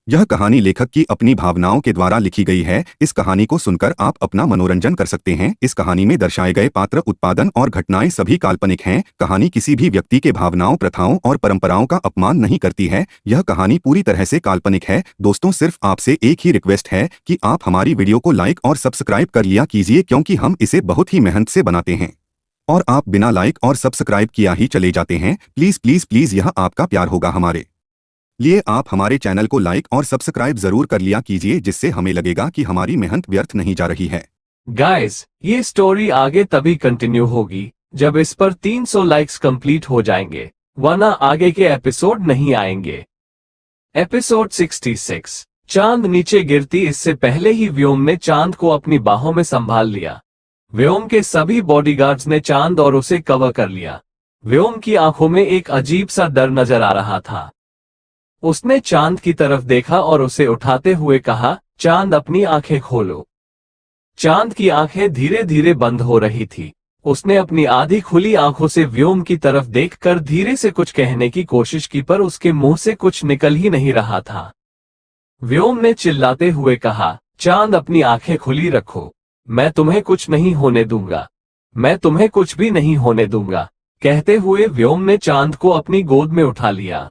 यह कहानी लेखक की अपनी भावनाओं के द्वारा लिखी गई है। इस कहानी को सुनकर आप अपना मनोरंजन कर सकते हैं। इस कहानी में दर्शाए गए पात्र, उत्पादन और घटनाएं सभी काल्पनिक हैं। कहानी किसी भी व्यक्ति के भावनाओं, प्रथाओं और परंपराओं का अपमान नहीं करती है। यह कहानी पूरी तरह से काल्पनिक है। दोस्तों, सिर्फ आपसे एक ही रिक्वेस्ट है कि आप हमारी वीडियो को लाइक और सब्सक्राइब कर लिया कीजिए, क्योंकि हम इसे बहुत ही मेहनत से बनाते हैं और आप बिना लाइक और सब्सक्राइब किया ही चले जाते हैं। प्लीज प्लीज प्लीज, यह आपका प्यार होगा हमारे लिए। आप हमारे चैनल को लाइक और सब्सक्राइब जरूर कर लिया कीजिए, जिससे हमें लगेगा कि हमारी मेहनत व्यर्थ नहीं जा रही है। गाइस, ये स्टोरी आगे तभी कंटिन्यू होगी जब इस पर 300 लाइक्स कंप्लीट हो जाएंगे, वरना आगे के एपिसोड नहीं आएंगे। एपिसोड 66। चांद नीचे गिरती। इससे पहले ही व्योम ने चांद को अपनी बाहों में संभाल लिया। व्योम के सभी बॉडीगार्ड्स ने चांद और उसे कवर कर लिया। व्योम की आंखों में एक अजीब सा डर नजर आ रहा था। उसने चांद की तरफ देखा और उसे उठाते हुए कहा, चांद अपनी आंखें खोलो। चांद की आंखें धीरे धीरे बंद हो रही थी। उसने अपनी आधी खुली आंखों से व्योम की तरफ देखकर धीरे से कुछ कहने की कोशिश की, पर उसके मुंह से कुछ निकल ही नहीं रहा था। व्योम ने चिल्लाते हुए कहा, चांद अपनी आंखें खुली रखो, मैं तुम्हें कुछ नहीं होने दूंगा, मैं तुम्हें कुछ भी नहीं होने दूंगा। कहते हुए व्योम ने चांद को अपनी गोद में उठा लिया।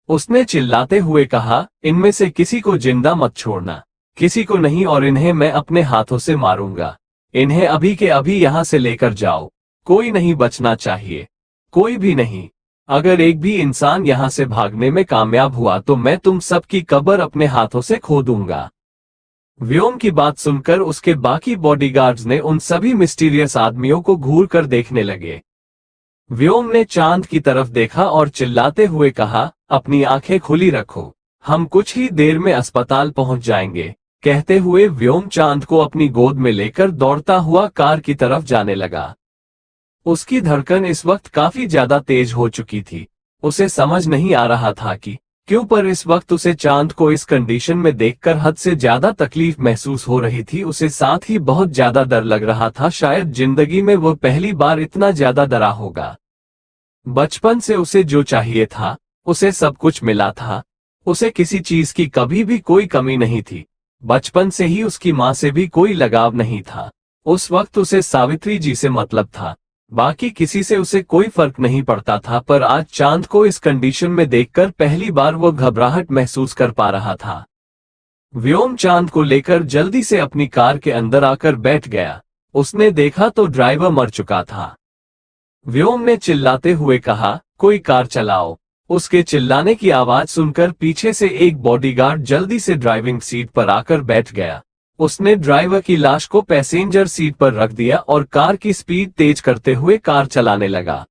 उसने चिल्लाते हुए कहा, इनमें से किसी को जिंदा मत छोड़ना, किसी को नहीं, और इन्हें मैं अपने हाथों से मारूंगा। इन्हें अभी के अभी यहां से लेकर जाओ। कोई नहीं बचना चाहिए, कोई भी नहीं। अगर एक भी इंसान यहां से भागने में कामयाब हुआ तो मैं तुम सबकी कब्र अपने हाथों से खो दूंगा। व्योम की बात सुनकर उसके बाकी बॉडीगार्ड्स ने उन सभी मिस्टीरियस आदमियों को घूर कर देखने लगे। व्योम ने चांद की तरफ देखा और चिल्लाते हुए कहा, अपनी आंखें खुली रखो, हम कुछ ही देर में अस्पताल पहुंच जाएंगे। कहते हुए व्योम चांद को अपनी गोद में लेकर दौड़ता हुआ कार की तरफ जाने लगा। उसकी धड़कन इस वक्त काफी ज्यादा तेज हो चुकी थी। उसे समझ नहीं आ रहा था कि क्यों, पर इस वक्त उसे चांद को इस कंडीशन में देखकर हद से ज्यादा तकलीफ महसूस हो रही थी। उसे साथ ही बहुत ज्यादा डर लग रहा था। शायद जिंदगी में वो पहली बार इतना ज्यादा डरा होगा। बचपन से उसे जो चाहिए था, उसे सब कुछ मिला था। उसे किसी चीज की कभी भी कोई कमी नहीं थी। बचपन से ही उसकी माँ से भी कोई लगाव नहीं था। उस वक्त उसे सावित्री जी से मतलब था, बाकी किसी से उसे कोई फर्क नहीं पड़ता था। पर आज चांद को इस कंडीशन में देखकर पहली बार वो घबराहट महसूस कर पा रहा था। व्योम चांद को लेकर जल्दी से अपनी कार के अंदर आकर बैठ गया। उसने देखा तो ड्राइवर मर चुका था। व्योम ने चिल्लाते हुए कहा, कोई कार चलाओ। उसके चिल्लाने की आवाज सुनकर पीछे से एक बॉडीगार्ड जल्दी से ड्राइविंग सीट पर आकर बैठ गया। उसने ड्राइवर की लाश को पैसेंजर सीट पर रख दिया और कार की स्पीड तेज करते हुए कार चलाने लगा।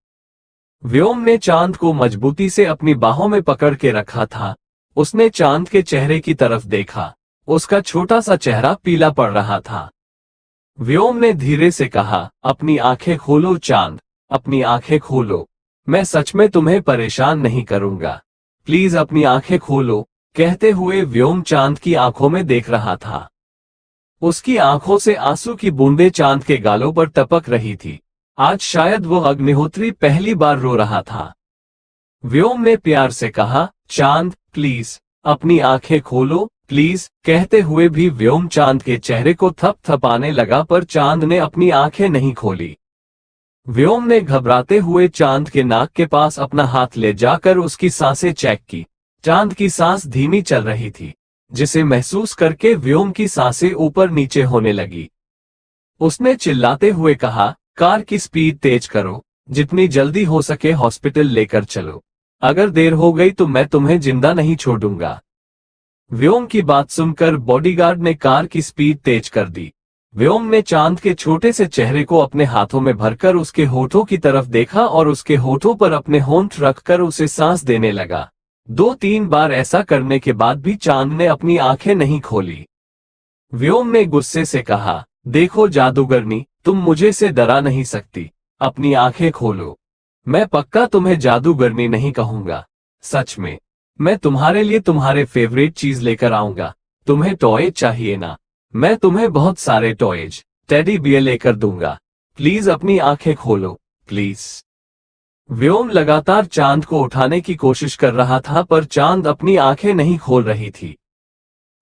व्योम ने चांद को मजबूती से अपनी बाहों में पकड़ के रखा था। उसने चांद के चेहरे की तरफ देखा। उसका छोटा सा चेहरा पीला पड़ रहा था। व्योम ने धीरे से कहा, अपनी आंखें खोलो चांद, अपनी आंखें खोलो, मैं सच में तुम्हें परेशान नहीं करूंगा, प्लीज अपनी आंखें खोलो। कहते हुए व्योम चांद की आंखों में देख रहा था। उसकी आंखों से आंसू की बूंदें चांद के गालों पर टपक रही थी। आज शायद वो अग्निहोत्री पहली बार रो रहा था। व्योम ने प्यार से कहा, चांद प्लीज अपनी आंखें खोलो, प्लीज। कहते हुए भी व्योम चांद के चेहरे को थपथपाने लगा, पर चांद ने अपनी आंखें नहीं खोली। व्योम ने घबराते हुए चांद के नाक के पास अपना हाथ ले जाकर उसकी सांसें चेक की। चांद की सांस धीमी चल रही थी, जिसे महसूस करके व्योम की सांसें ऊपर नीचे होने लगी। उसने चिल्लाते हुए कहा, कार की स्पीड तेज करो, जितनी जल्दी हो सके हॉस्पिटल लेकर चलो। अगर देर हो गई तो मैं तुम्हें जिंदा नहीं छोड़ूंगा। व्योम की बात सुनकर बॉडीगार्ड ने कार की स्पीड तेज कर दी। व्योम ने चांद के छोटे से चेहरे को अपने हाथों में भरकर उसके होठों की तरफ देखा और उसके होठों पर अपने होंठ रखकर उसे सांस देने लगा। 2-3 बार ऐसा करने के बाद भी चांद ने अपनी आंखें नहीं खोली। व्योम ने गुस्से से कहा, देखो जादूगरनी, तुम मुझे से डरा नहीं सकती, अपनी आंखें खोलो। मैं पक्का तुम्हें जादूगरनी नहीं कहूंगा, सच में। मैं तुम्हारे लिए तुम्हारे फेवरेट चीज लेकर आऊंगा। तुम्हें टॉय चाहिए ना? मैं तुम्हें बहुत सारे टॉयज, टेडी बियर लेकर दूंगा। प्लीज अपनी आंखें खोलो, प्लीज। व्योम लगातार चांद को उठाने की कोशिश कर रहा था पर चांद अपनी आंखें नहीं खोल रही थी।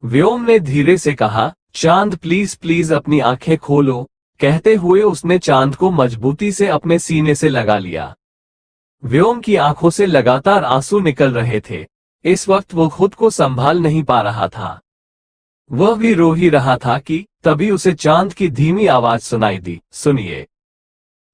व्योम ने धीरे से कहा, चांद प्लीज प्लीज अपनी आंखें खोलो। कहते हुए उसने चांद को मजबूती से अपने सीने से लगा लिया। व्योम की आंखों से लगातार आंसू निकल रहे थे। इस वक्त वो खुद को संभाल नहीं पा रहा था। वह भी रो ही रहा था कि तभी उसे चांद की धीमी आवाज सुनाई दी, सुनिए।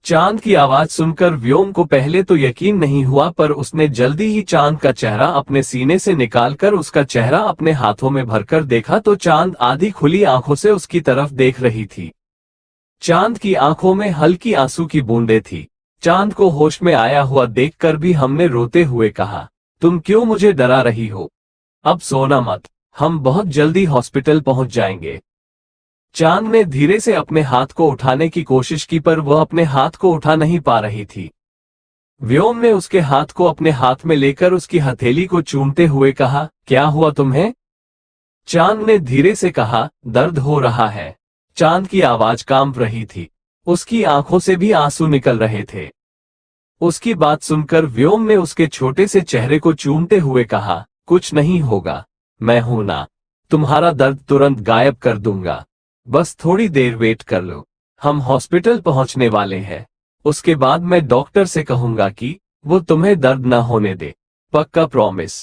चांद की आवाज सुनकर व्योम को पहले तो यकीन नहीं हुआ पर उसने जल्दी ही चांद का चेहरा अपने सीने से निकालकर उसका चेहरा अपने हाथों में भरकर देखा तो चांद आधी खुली आंखों से उसकी तरफ देख रही थी। चांद की आंखों में हल्की आंसू की बूंदें थी। चांद को होश में आया हुआ देखकर भी हमने रोते हुए कहा, तुम क्यों मुझे डरा रही हो? अब सोना मत, हम बहुत जल्दी हॉस्पिटल पहुंच जाएंगे। चांद ने धीरे से अपने हाथ को उठाने की कोशिश की पर वह अपने हाथ को उठा नहीं पा रही थी। व्योम ने उसके हाथ को अपने हाथ में लेकर उसकी हथेली को चूमते हुए कहा, क्या हुआ तुम्हें? चांद ने धीरे से कहा, दर्द हो रहा है। चांद की आवाज कांप रही थी। उसकी आंखों से भी आंसू निकल रहे थे। उसकी बात सुनकर व्योम ने उसके छोटे से चेहरे को चूमते हुए कहा, कुछ नहीं होगा, मैं हूं ना, तुम्हारा दर्द तुरंत गायब कर दूंगा। बस थोड़ी देर वेट कर लो, हम हॉस्पिटल पहुंचने वाले हैं। उसके बाद मैं डॉक्टर से कहूंगा कि वो तुम्हें दर्द ना होने दे। पक्का प्रॉमिस।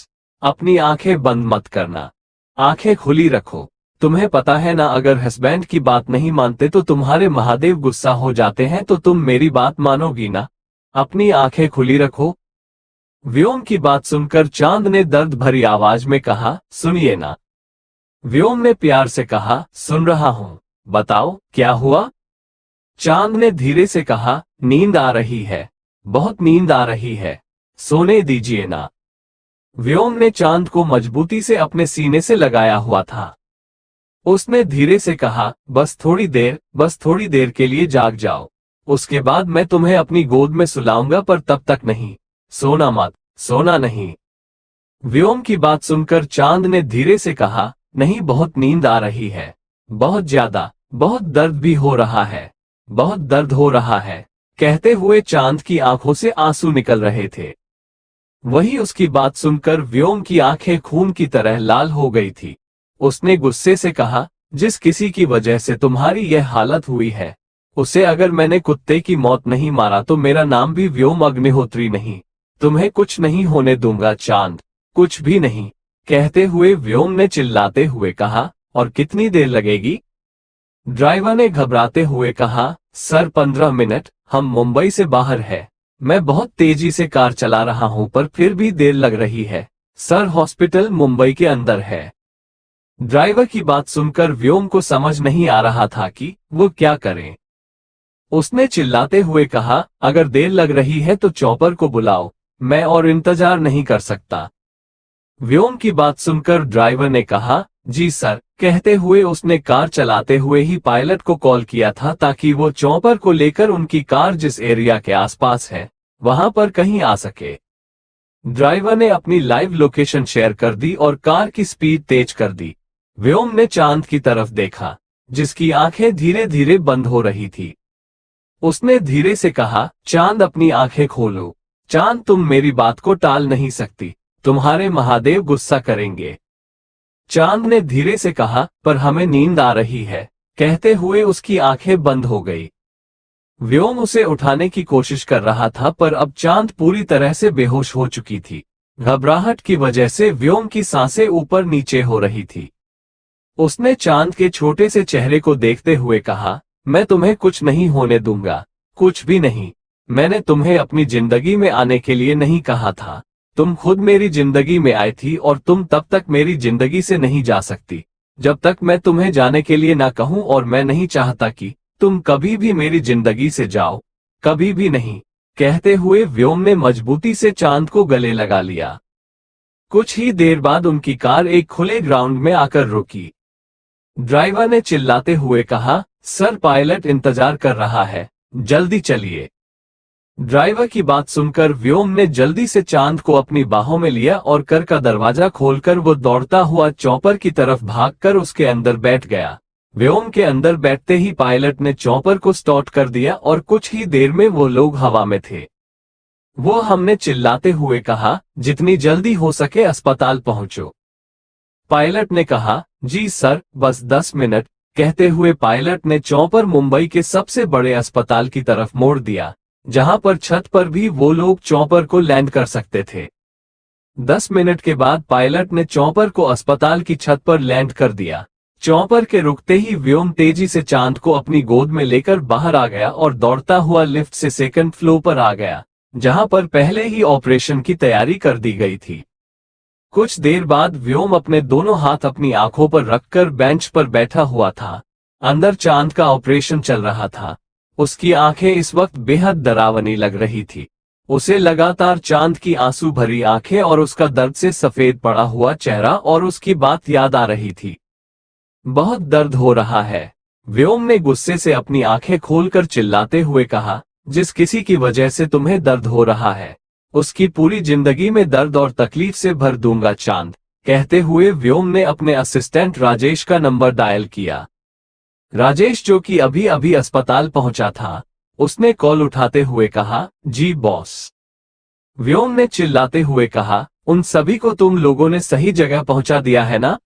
अपनी आंखें बंद मत करना, आंखें खुली रखो। तुम्हें पता है ना, अगर हस्बैंड की बात नहीं मानते तो तुम्हारे महादेव गुस्सा हो जाते हैं, तो तुम मेरी बात मानोगी ना? अपनी आंखें खुली रखो। व्योम की बात सुनकर चांद ने दर्द भरी आवाज में कहा, सुनिए ना। व्योम ने प्यार से कहा, सुन रहा हूं, बताओ क्या हुआ? चांद ने धीरे से कहा, नींद आ रही है, बहुत नींद आ रही है, सोने दीजिए ना। व्योम ने चांद को मजबूती से अपने सीने से लगाया हुआ था। उसने धीरे से कहा, बस थोड़ी देर के लिए जाग जाओ। उसके बाद मैं तुम्हें अपनी गोद में सुलाऊंगा, पर तब तक नहीं, सोना मत, सोना नहीं। व्योम की बात सुनकर चांद ने धीरे से कहा, नहीं, बहुत नींद आ रही है, बहुत ज्यादा, बहुत दर्द भी हो रहा है, बहुत दर्द हो रहा है। कहते हुए चांद की आंखों से आंसू निकल रहे थे। वही उसकी बात सुनकर व्योम की आंखें खून की तरह लाल हो गई थी। उसने गुस्से से कहा, जिस किसी की वजह से तुम्हारी यह हालत हुई है, उसे अगर मैंने कुत्ते की मौत नहीं मारा तो मेरा नाम भी व्योम अग्निहोत्री नहीं। तुम्हें कुछ नहीं होने दूंगा चांद, कुछ भी नहीं। कहते हुए व्योम ने चिल्लाते हुए कहा, और कितनी देर लगेगी? ड्राइवर ने घबराते हुए कहा, सर 15 मिनट, हम मुंबई से बाहर है। मैं बहुत तेजी से कार चला रहा हूं पर फिर भी देर लग रही है। सर हॉस्पिटल मुंबई के अंदर है। ड्राइवर की बात सुनकर व्योम को समझ नहीं आ रहा था कि वो क्या करे। उसने चिल्लाते हुए कहा, अगर देर लग रही है तो चॉपर को बुलाओ, मैं और इंतजार नहीं कर सकता। व्योम की बात सुनकर ड्राइवर ने कहा, जी सर। कहते हुए उसने कार चलाते हुए ही पायलट को कॉल किया था ताकि वो चॉपर को लेकर उनकी कार जिस एरिया के आसपास है वहां पर कहीं आ सके। ड्राइवर ने अपनी लाइव लोकेशन शेयर कर दी और कार की स्पीड तेज कर दी। व्योम ने चांद की तरफ देखा, जिसकी आंखें धीरे धीरे बंद हो रही थी। उसने धीरे से कहा, चांद अपनी आंखें खोलो। चांद, तुम मेरी बात को टाल नहीं सकती, तुम्हारे महादेव गुस्सा करेंगे। चांद ने धीरे से कहा, पर हमें नींद आ रही है। कहते हुए उसकी आंखें बंद हो गई। व्योम उसे उठाने की कोशिश कर रहा था पर अब चांद पूरी तरह से बेहोश हो चुकी थी। घबराहट की वजह से व्योम की सांसें ऊपर नीचे हो रही थी। उसने चांद के छोटे से चेहरे को देखते हुए कहा, मैं तुम्हें कुछ नहीं होने दूंगा, कुछ भी नहीं। मैंने तुम्हें अपनी जिंदगी में आने के लिए नहीं कहा था। तुम खुद मेरी जिंदगी में आई थी और तुम तब तक मेरी जिंदगी से नहीं जा सकती जब तक मैं तुम्हें जाने के लिए ना कहूं, और मैं नहीं चाहता कि तुम कभी भी मेरी जिंदगी से जाओ, कभी भी नहीं। कहते हुए व्योम ने मजबूती से चांद को गले लगा लिया। कुछ ही देर बाद उनकी कार एक खुले ग्राउंड में आकर रुकी। ड्राइवर ने चिल्लाते हुए कहा, सर पायलट इंतजार कर रहा है, जल्दी चलिए। ड्राइवर की बात सुनकर व्योम ने जल्दी से चांद को अपनी बाहों में लिया और कार का दरवाजा खोलकर वो दौड़ता हुआ चॉपर की तरफ भागकर उसके अंदर बैठ गया। व्योम के अंदर बैठते ही पायलट ने चॉपर को स्टार्ट कर दिया और कुछ ही देर में वो लोग हवा में थे। वो हमने चिल्लाते हुए कहा, जितनी जल्दी हो सके अस्पताल पहुंचो। पायलट ने कहा, जी सर, बस 10 मिनट। कहते हुए पायलट ने चॉपर मुंबई के सबसे बड़े अस्पताल की तरफ मोड़ दिया, जहां पर छत पर भी वो लोग चॉपर को लैंड कर सकते थे। 10 मिनट के बाद पायलट ने चॉपर को अस्पताल की छत पर लैंड कर दिया। चॉपर के रुकते ही व्योम तेजी से चांद को अपनी गोद में लेकर बाहर आ गया और दौड़ता हुआ लिफ्ट से सेकंड फ्लोर पर आ गया, जहां पर पहले ही ऑपरेशन की तैयारी कर दी गई थी। कुछ देर बाद व्योम अपने दोनों हाथ अपनी आंखों पर रखकर बेंच पर बैठा हुआ था। अंदर चांद का ऑपरेशन चल रहा था। उसकी आंखें इस वक्त बेहद डरावनी लग रही थी। उसे लगातार चांद की आंसू भरी आंखें और उसका दर्द से सफेद पड़ा हुआ चेहरा और उसकी बात याद आ रही थी। बहुत दर्द हो रहा है, व्योम ने गुस्से से अपनी आंखें खोलकर चिल्लाते हुए कहा, जिस किसी की वजह से तुम्हें दर्द हो रहा है, उसकी पूरी जिंदगी में दर्द और तकलीफ से भर दूंगा चांद। कहते हुए व्योम ने अपने असिस्टेंट राजेश का नंबर डायल किया। राजेश, जो कि अभी अभी अस्पताल पहुंचा था, उसने कॉल उठाते हुए कहा, जी बॉस। व्योम ने चिल्लाते हुए कहा, उन सभी को तुम लोगों ने सही जगह पहुंचा दिया है ना?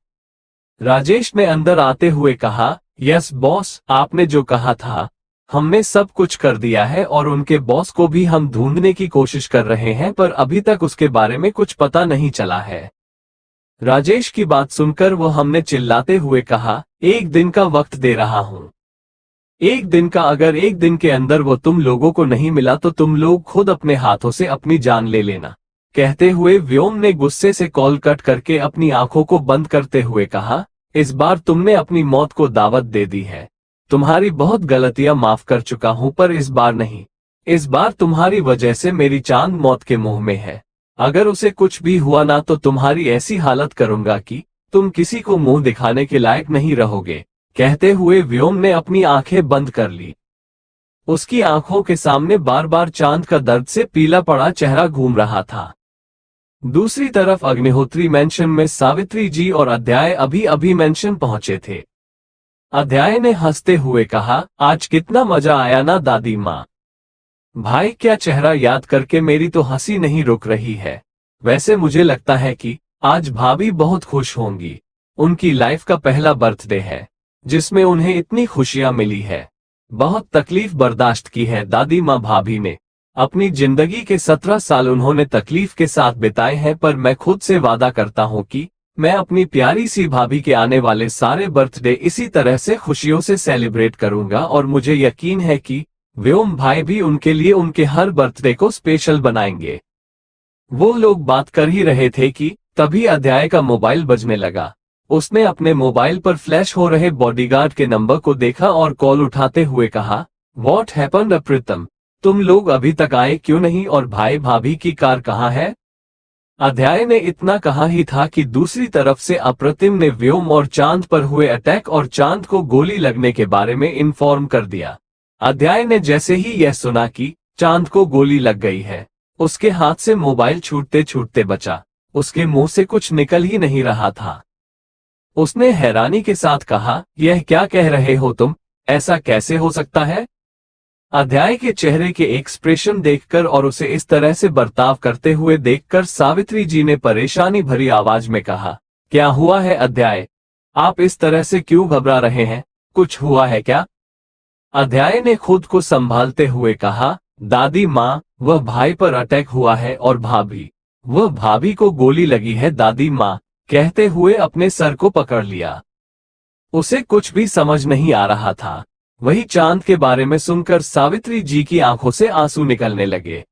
राजेश ने अंदर आते हुए कहा, यस बॉस, आपने जो कहा था हमने सब कुछ कर दिया है और उनके बॉस को भी हम ढूंढने की कोशिश कर रहे हैं, पर अभी तक उसके बारे में कुछ पता नहीं चला है। राजेश की बात सुनकर वो हमने चिल्लाते हुए कहा, एक दिन का वक्त दे रहा हूं। एक दिन का, अगर एक दिन के अंदर वो तुम लोगों को नहीं मिला तो तुम लोग खुद अपने हाथों से अपनी जान ले लेना। कहते हुए व्योम ने गुस्से से कॉल कट करके अपनी आंखों को बंद करते हुए कहा, इस बार तुमने अपनी मौत को दावत दे दी है। तुम्हारी बहुत गलतियां माफ कर चुका हूं, पर इस बार नहीं। इस बार तुम्हारी वजह से मेरी चांद मौत के मुंह में है। अगर उसे कुछ भी हुआ ना तो तुम्हारी ऐसी हालत करूंगा कि तुम किसी को मुंह दिखाने के लायक नहीं रहोगे। कहते हुए व्योम ने अपनी आंखें बंद कर ली। उसकी आंखों के सामने बार बार चांद का दर्द से पीला पड़ा चेहरा घूम रहा था। दूसरी तरफ अग्निहोत्री मेंशन में सावित्री जी और अध्याय अभी अभी मेंशन पहुंचे थे। अध्याय ने हंसते हुए कहा, आज कितना मजा आया ना दादी माँ। भाई, क्या चेहरा याद करके मेरी तो हंसी नहीं रुक रही है। वैसे मुझे लगता है कि आज भाभी बहुत खुश होंगी। उनकी लाइफ का पहला बर्थडे है जिसमें उन्हें इतनी खुशियां मिली है। बहुत तकलीफ बर्दाश्त की है दादी माँ भाभी ने। अपनी जिंदगी के 17 साल उन्होंने तकलीफ के साथ बिताए हैं, पर मैं खुद से वादा करता हूँ कि मैं अपनी प्यारी सी भाभी के आने वाले सारे बर्थडे इसी तरह से खुशियों से सेलिब्रेट करूंगा, और मुझे यकीन है कि व्योम भाई भी उनके लिए उनके हर बर्थडे को स्पेशल बनाएंगे। वो लोग बात कर ही रहे थे कि तभी अध्याय का मोबाइल बजने लगा। उसने अपने मोबाइल पर फ्लैश हो रहे बॉडीगार्ड के नंबर को देखा और कॉल उठाते हुए कहा, व्हाट हैपेंड प्रीतम, तुम लोग अभी तक आए क्यों नहीं, और भाई भाभी की कार कहाँ है? अध्याय ने इतना कहा ही था कि दूसरी तरफ से अप्रतिम ने व्योम और चांद पर हुए अटैक और चांद को गोली लगने के बारे में इन्फॉर्म कर दिया। अध्याय ने जैसे ही यह सुना कि चांद को गोली लग गई है, उसके हाथ से मोबाइल छूटते छूटते बचा। उसके मुंह से कुछ निकल ही नहीं रहा था। उसने हैरानी के साथ कहा, यह क्या कह रहे हो तुम, ऐसा कैसे हो सकता है? अध्याय के चेहरे के एक्सप्रेशन देखकर और उसे इस तरह से बर्ताव करते हुए देखकर सावित्री जी ने परेशानी भरी आवाज में कहा, क्या हुआ है अध्याय, आप इस तरह से क्यों घबरा रहे हैं, कुछ हुआ है क्या? अध्याय ने खुद को संभालते हुए कहा, दादी माँ, वह भाई पर अटैक हुआ है और वह भाभी को गोली लगी है दादी माँ। कहते हुए अपने सर को पकड़ लिया। उसे कुछ भी समझ नहीं आ रहा था। वही चांद के बारे में सुनकर सावित्री जी की आंखों से आंसू निकलने लगे।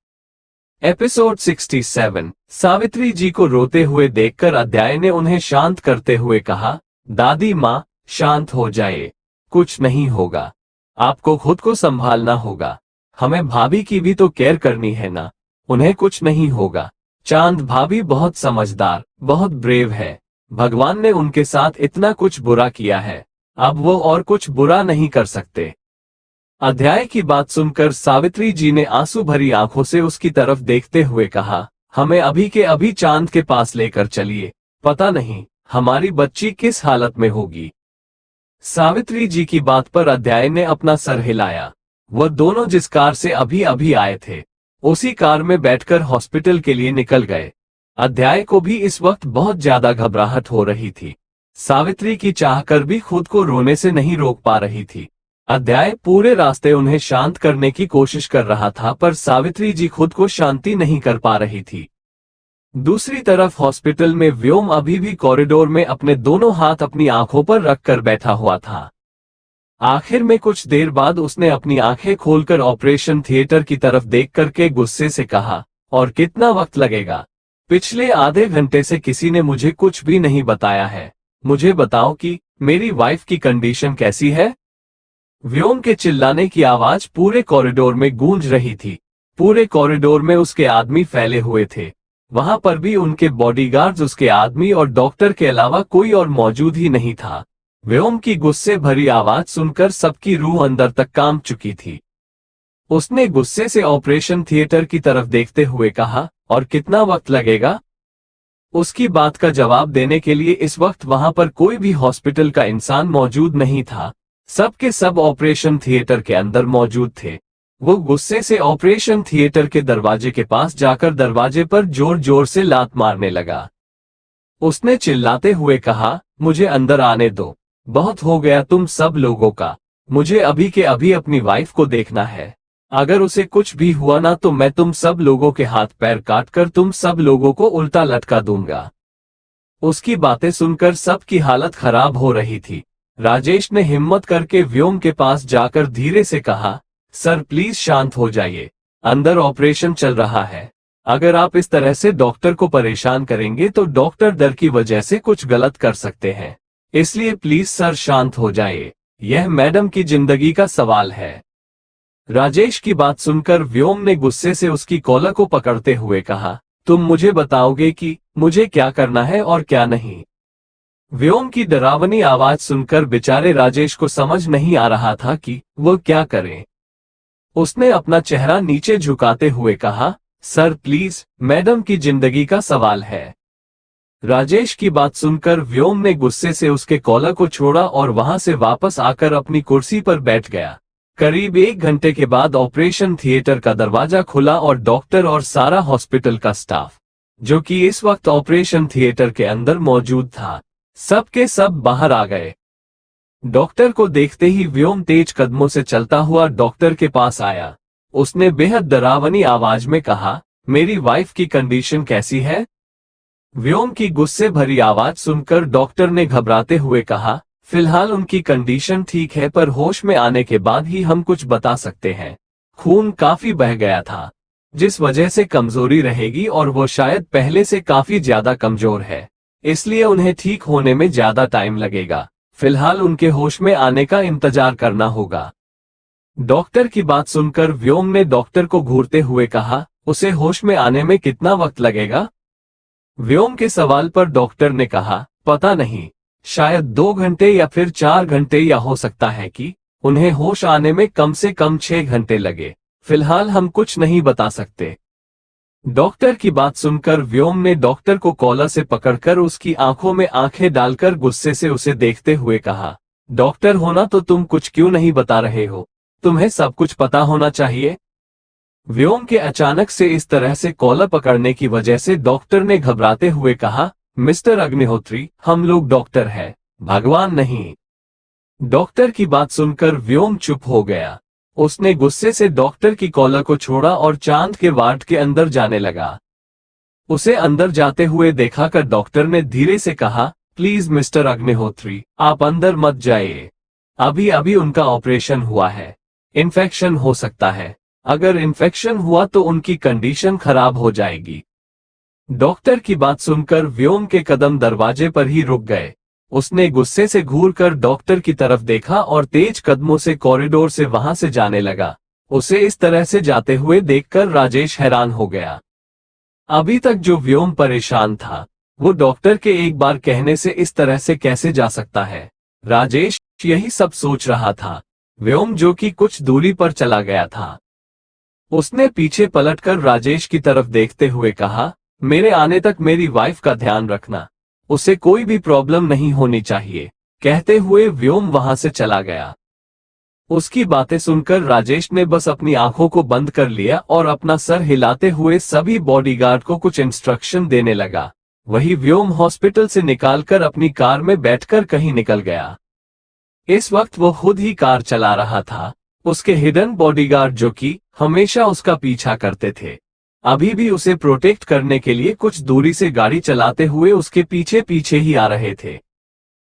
एपिसोड 67। सावित्री जी को रोते हुए देखकर अध्याय ने उन्हें शांत करते हुए कहा, दादी माँ, शांत हो जाए, कुछ नहीं होगा। आपको खुद को संभालना होगा। हमें भाभी की भी तो केयर करनी है ना, उन्हें कुछ नहीं होगा। चांद भाभी बहुत समझदार, बहुत ब्रेव है। भगवान ने उनके साथ इतना कुछ बुरा किया है, अब वो और कुछ बुरा नहीं कर सकते। अध्याय की बात सुनकर सावित्री जी ने आंसू भरी आंखों से उसकी तरफ देखते हुए कहा, हमें अभी के अभी चांद के पास लेकर चलिए, पता नहीं हमारी बच्ची किस हालत में होगी। सावित्री जी की बात पर अध्याय ने अपना सर हिलाया। वह दोनों जिस कार से अभी अभी आए थे उसी कार में बैठकर हॉस्पिटल के लिए निकल गए। अध्याय को भी इस वक्त बहुत ज्यादा घबराहट हो रही थी। सावित्री की चाहकर भी खुद को रोने से नहीं रोक पा रही थी। अध्याय पूरे रास्ते उन्हें शांत करने की कोशिश कर रहा था, पर सावित्री जी खुद को शांति नहीं कर पा रही थी। दूसरी तरफ हॉस्पिटल में व्योम अभी भी कॉरिडोर में अपने दोनों हाथ अपनी आंखों पर रखकर बैठा हुआ था। आखिर में कुछ देर बाद उसने अपनी आंखें खोलकर ऑपरेशन थिएटर की तरफ देख करके गुस्से से कहा, और कितना वक्त लगेगा? पिछले आधे घंटे से किसी ने मुझे कुछ भी नहीं बताया है। मुझे बताओ कि मेरी वाइफ की कंडीशन कैसी है? व्योम के चिल्लाने की आवाज पूरे कॉरिडोर में गूंज रही थी। पूरे कॉरिडोर में उसके आदमी फैले हुए थे। वहां पर भी उनके बॉडीगार्ड्स, उसके आदमी और डॉक्टर के अलावा कोई और मौजूद ही नहीं था। व्योम की गुस्से भरी आवाज सुनकर सबकी रूह अंदर तक कांप चुकी थी। उसने गुस्से से ऑपरेशन थिएटर की तरफ देखते हुए कहा, और कितना वक्त लगेगा? उसकी बात का जवाब देने के लिए इस वक्त वहां पर कोई भी हॉस्पिटल का इंसान मौजूद नहीं था। सब के सब ऑपरेशन थिएटर के अंदर मौजूद थे। वो गुस्से से ऑपरेशन थिएटर के दरवाजे के पास जाकर दरवाजे पर जोर जोर से लात मारने लगा। उसने चिल्लाते हुए कहा, मुझे अंदर आने दो। बहुत हो गया तुम सब लोगों का। मुझे अभी के अभी अपनी वाइफ को देखना है। अगर उसे कुछ भी हुआ ना तो मैं तुम सब लोगों के हाथ पैर काटकर तुम सब लोगों को उल्टा लटका दूंगा। उसकी बातें सुनकर सबकी हालत खराब हो रही थी। राजेश ने हिम्मत करके व्योम के पास जाकर धीरे से कहा, सर प्लीज शांत हो जाइए, अंदर ऑपरेशन चल रहा है। अगर आप इस तरह से डॉक्टर को परेशान करेंगे तो डॉक्टर डर की वजह से कुछ गलत कर सकते हैं। इसलिए प्लीज सर शांत हो जाइए, यह मैडम की जिंदगी का सवाल है। राजेश की बात सुनकर व्योम ने गुस्से से उसकी कॉलर को पकड़ते हुए कहा, तुम मुझे बताओगे कि मुझे क्या करना है और क्या नहीं? व्योम की डरावनी आवाज सुनकर बेचारे राजेश को समझ नहीं आ रहा था कि वो क्या करे। उसने अपना चेहरा नीचे झुकाते हुए कहा, सर प्लीज, मैडम की जिंदगी का सवाल है। राजेश की बात सुनकर व्योम ने गुस्से से उसके कॉलर को छोड़ा और वहां से वापस आकर अपनी कुर्सी पर बैठ गया। करीब 1 घंटे के बाद ऑपरेशन थिएटर का दरवाजा खुला और डॉक्टर और सारा हॉस्पिटल का स्टाफ, जो कि इस वक्त ऑपरेशन थिएटर के अंदर मौजूद था, सब के सब बाहर आ गए। डॉक्टर को देखते ही व्योम तेज कदमों से चलता हुआ डॉक्टर के पास आया। उसने बेहद डरावनी आवाज में कहा, मेरी वाइफ की कंडीशन कैसी है? व्योम की गुस्से भरी आवाज सुनकर डॉक्टर ने घबराते हुए कहा, फिलहाल उनकी कंडीशन ठीक है, पर होश में आने के बाद ही हम कुछ बता सकते हैं। खून काफी बह गया था, जिस वजह से कमजोरी रहेगी और वो शायद पहले से काफी ज्यादा कमजोर है, इसलिए उन्हें ठीक होने में ज्यादा टाइम लगेगा। फिलहाल उनके होश में आने का इंतजार करना होगा। डॉक्टर की बात सुनकर व्योम ने डॉक्टर को घूरते हुए कहा, उसे होश में आने में कितना वक्त लगेगा? व्योम के सवाल पर डॉक्टर ने कहा, पता नहीं, शायद 2 घंटे या फिर 4 घंटे, या हो सकता है कि उन्हें होश आने में कम से कम 6 घंटे लगे। फिलहाल हम कुछ नहीं बता सकते। डॉक्टर की बात सुनकर व्योम ने डॉक्टर को कॉलर से पकड़कर उसकी आंखों में आंखें डालकर गुस्से से उसे देखते हुए कहा, डॉक्टर होना तो तुम कुछ क्यों नहीं बता रहे हो? तुम्हें सब कुछ पता होना चाहिए। व्योम के अचानक से इस तरह से कॉलर पकड़ने की वजह से डॉक्टर ने घबराते हुए कहा, मिस्टर अग्निहोत्री, हम लोग डॉक्टर हैं, भगवान नहीं। डॉक्टर की बात सुनकर व्योम चुप हो गया। उसने गुस्से से डॉक्टर की कॉलर को छोड़ा और चांद के वार्ड के अंदर जाने लगा। उसे अंदर जाते हुए देखा कर डॉक्टर ने धीरे से कहा, प्लीज मिस्टर अग्निहोत्री, आप अंदर मत जाइए। अभी अभी उनका ऑपरेशन हुआ है, इन्फेक्शन हो सकता है। अगर इन्फेक्शन हुआ तो उनकी कंडीशन खराब हो जाएगी। डॉक्टर की बात सुनकर व्योम के कदम दरवाजे पर ही रुक गए। उसने गुस्से से घूरकर डॉक्टर की तरफ देखा और तेज कदमों से कॉरिडोर से वहां से जाने लगा। उसे इस तरह से जाते हुए देखकर राजेश हैरान हो गया। अभी तक जो व्योम परेशान था, वो डॉक्टर के एक बार कहने से इस तरह से कैसे जा सकता है? राजेश यही सब सोच रहा था। व्योम जो कि कुछ दूरी पर चला गया था। उसने पीछे पलटकर राजेश की तरफ देखते हुए कहा, मेरे आने तक मेरी वाइफ का ध्यान रखना, उसे कोई भी प्रॉब्लम नहीं होनी चाहिए। कहते हुए व्योम वहां से चला गया। उसकी बातें सुनकर राजेश ने बस अपनी आंखों को बंद कर लिया और अपना सर हिलाते हुए सभी बॉडीगार्ड को कुछ इंस्ट्रक्शन देने लगा। वही व्योम हॉस्पिटल से निकालकर अपनी कार में बैठकर कहीं निकल गया। इस वक्त वो खुद ही कार चला रहा था। उसके हिडन बॉडीगार्ड जो कि हमेशा उसका पीछा करते थे, अभी भी उसे प्रोटेक्ट करने के लिए कुछ दूरी से गाड़ी चलाते हुए उसके पीछे पीछे ही आ रहे थे।